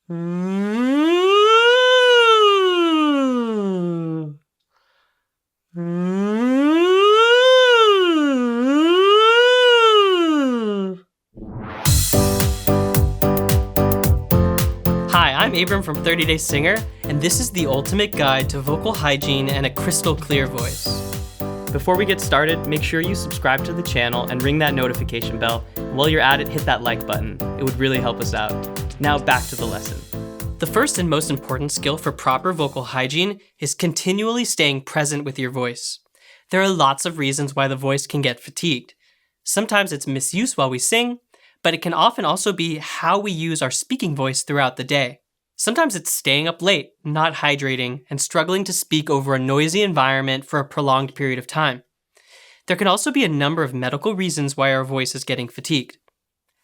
Hi, I'm Abram from 30 Day Singer, and this is the ultimate guide to vocal hygiene and a crystal clear voice. Before we get started, make sure you subscribe to the channel and ring that notification bell. While you're at it, hit that like button. It would really help us out. Now back to the lesson. The first and most important skill for proper vocal hygiene is continually staying present with your voice. There are lots of reasons why the voice can get fatigued. Sometimes it's misuse while we sing, but it can often also be how we use our speaking voice throughout the day. Sometimes it's staying up late, not hydrating, and struggling to speak over a noisy environment for a prolonged period of time. There can also be a number of medical reasons why our voice is getting fatigued.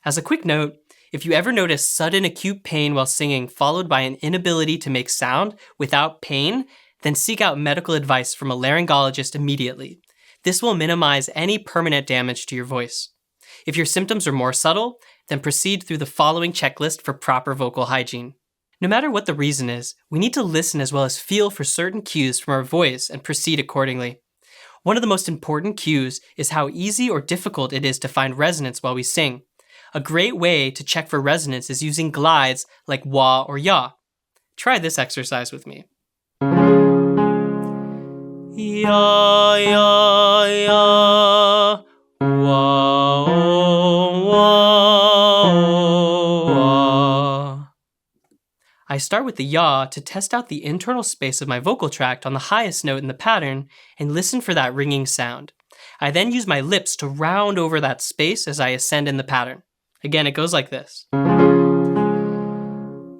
As a quick note, if you ever notice sudden acute pain while singing followed by an inability to make sound without pain, then seek out medical advice from a laryngologist immediately. This will minimize any permanent damage to your voice. If your symptoms are more subtle, then proceed through the following checklist for proper vocal hygiene. No matter what the reason is, we need to listen as well as feel for certain cues from our voice and proceed accordingly. One of the most important cues is how easy or difficult it is to find resonance while we sing. A great way to check for resonance is using glides like wah or yaw. Try this exercise with me. Ya, ya, ya, wah, oh, wah, oh, wah. I start with the yaw to test out the internal space of my vocal tract on the highest note in the pattern and listen for that ringing sound. I then use my lips to round over that space as I ascend in the pattern. Again, it goes like this.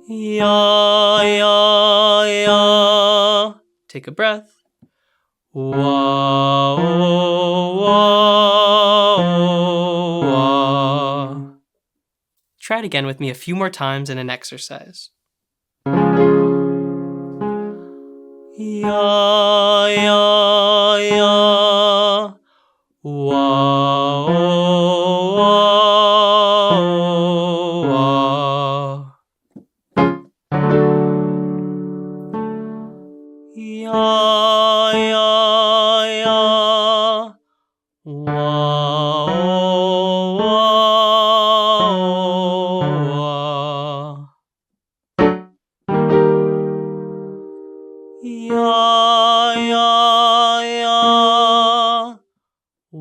Ya, ya, ya. Take a breath. Wah, oh, wah, oh, wah. Try it again with me a few more times in an exercise. Ya, ya, ya. Wah, oh, wah, oh, wah. Ya, ya, ya. Wah, oh, wah, oh, wah. Ya, ya, ya. Wah, oh,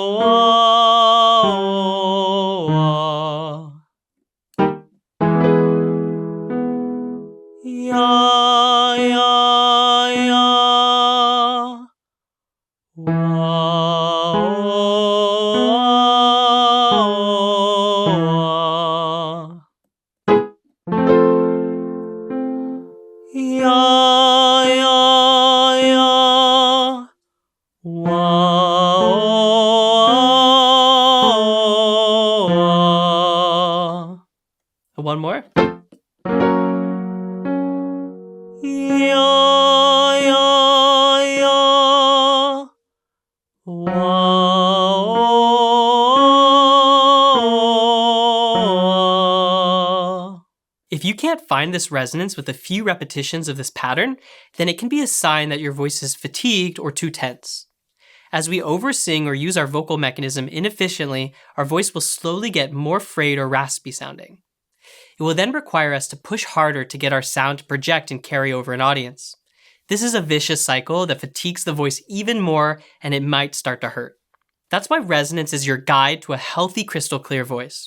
wah, oh, wah. Ya, ya, ya. Wah, oh, wah. Ya, ya, ya. Wah, oh, wah. One more. Ya, ya, ya. Wah, oh, wah. If you can't find this resonance with a few repetitions of this pattern, then it can be a sign that your voice is fatigued or too tense. As we oversing or use our vocal mechanism inefficiently, our voice will slowly get more frayed or raspy sounding. It will then require us to push harder to get our sound to project and carry over an audience. This is a vicious cycle that fatigues the voice even more, and it might start to hurt. That's why resonance is your guide to a healthy crystal clear voice.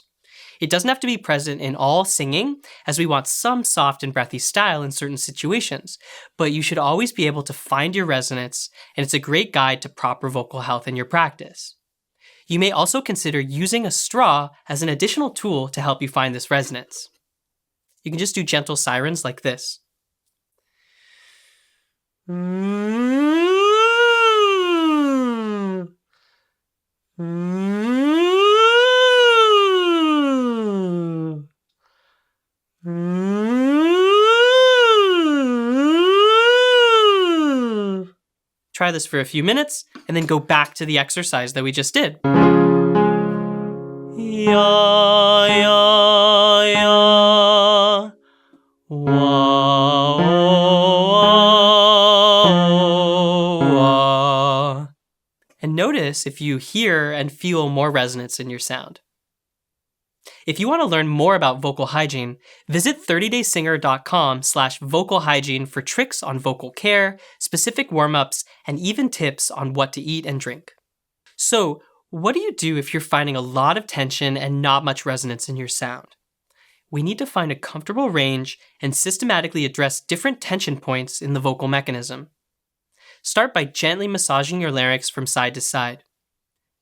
It doesn't have to be present in all singing, as we want some soft and breathy style in certain situations, but you should always be able to find your resonance, and it's a great guide to proper vocal health in your practice. You may also consider using a straw as an additional tool to help you find this resonance. You can just do gentle sirens like this. Try this for a few minutes, and then go back to the exercise that we just did. Ya, ya, ya. Wah. And notice if you hear and feel more resonance in your sound. If you want to learn more about vocal hygiene, visit 30daysinger.com/vocal hygiene for tricks on vocal care, specific warm-ups, and even tips on what to eat and drink. So, what do you do if you're finding a lot of tension and not much resonance in your sound? We need to find a comfortable range and systematically address different tension points in the vocal mechanism. Start by gently massaging your larynx from side to side.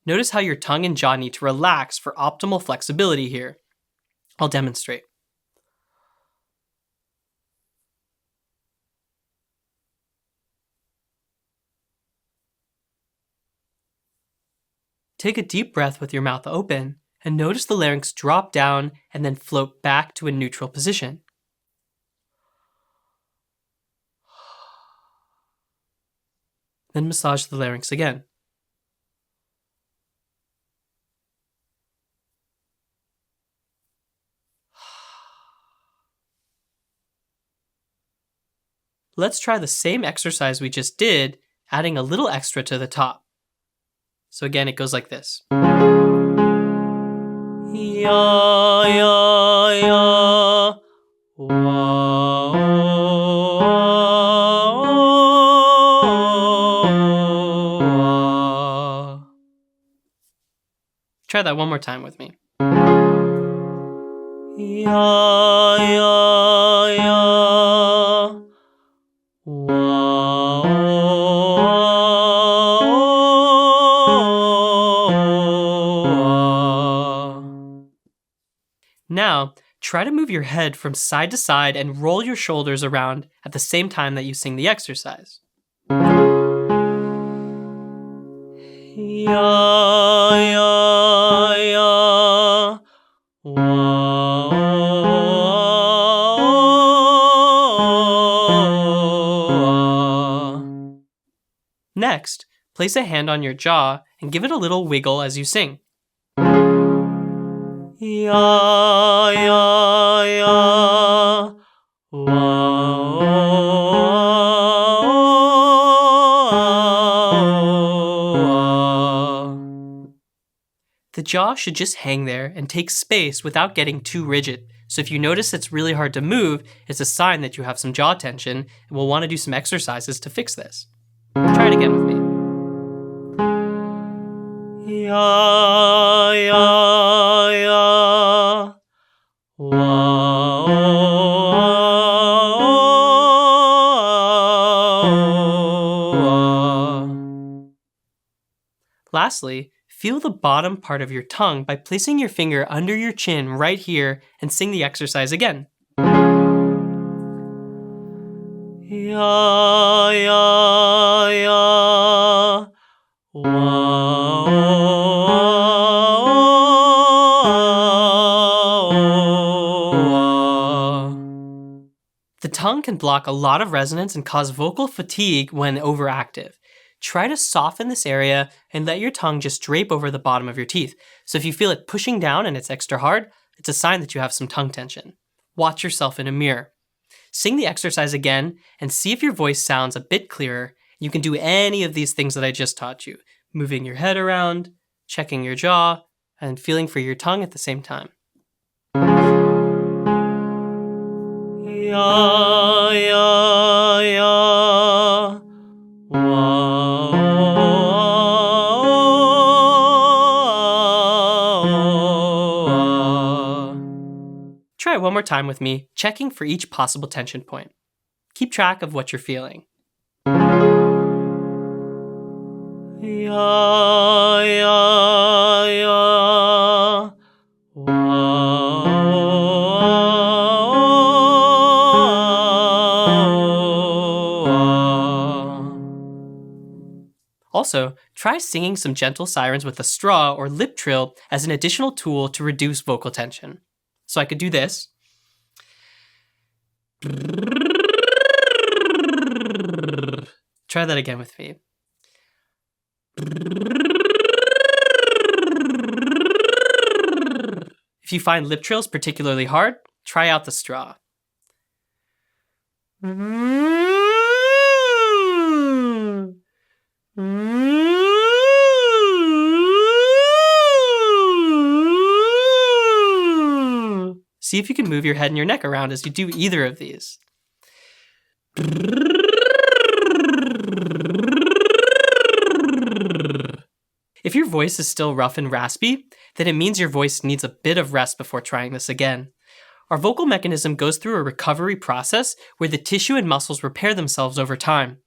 Notice how your tongue and jaw need to relax for optimal flexibility here. I'll demonstrate. Take a deep breath with your mouth open and notice the larynx drop down and then float back to a neutral position. Then massage the larynx again. Let's try the same exercise we just did, adding a little extra to the top. So again, it goes like this. Ya, ya, ya. Wah. Try that one more time with me. Ya, ya, ya. Now, try to move your head from side to side and roll your shoulders around at the same time that you sing the exercise. Ya, ya, ya. Next, place a hand on your jaw and give it a little wiggle as you sing. Ya, ya, ya. The jaw should just hang there and take space without getting too rigid. So if you notice it's really hard to move, it's a sign that you have some jaw tension and we'll want to do some exercises to fix this. Try it again with me. Ya, ya, ya. Lastly, feel the bottom part of your tongue by placing your finger under your chin right here and sing the exercise again. Ya, ya, ya. The tongue can block a lot of resonance and cause vocal fatigue when overactive. Try to soften this area and let your tongue just drape over the bottom of your teeth. So if you feel it pushing down and it's extra hard, it's a sign that you have some tongue tension. Watch yourself in a mirror. Sing the exercise again and see if your voice sounds a bit clearer. You can do any of these things that I just taught you, moving your head around, checking your jaw, and feeling for your tongue at the same time. Ya, ya, ya. Try it one more time with me, checking for each possible tension point. Keep track of what you're feeling. Ya, ya, ya. Also, try singing some gentle sirens with a straw or lip trill as an additional tool to reduce vocal tension. So I could do this. Try that again with me. If you find lip trills particularly hard, try out the straw. See if you can move your head and your neck around as you do either of these. If your voice is still rough and raspy, then it means your voice needs a bit of rest before trying this again. Our vocal mechanism goes through a recovery process where the tissue and muscles repair themselves over time.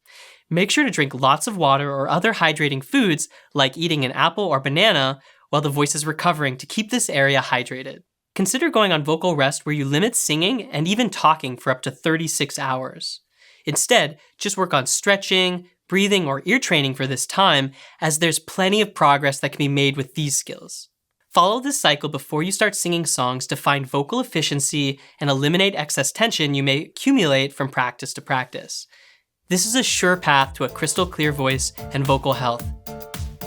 Make sure to drink lots of water or other hydrating foods, like eating an apple or banana, while the voice is recovering to keep this area hydrated. Consider going on vocal rest where you limit singing and even talking for up to 36 hours. Instead, just work on stretching, breathing, or ear training for this time, as there's plenty of progress that can be made with these skills. Follow this cycle before you start singing songs to find vocal efficiency and eliminate excess tension you may accumulate from practice to practice. This is a sure path to a crystal clear voice and vocal health.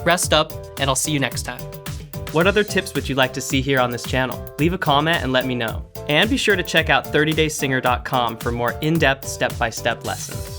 Rest up, and I'll see you next time. What other tips would you like to see here on this channel? Leave a comment and let me know. And be sure to check out 30daysinger.com for more in-depth step-by-step lessons.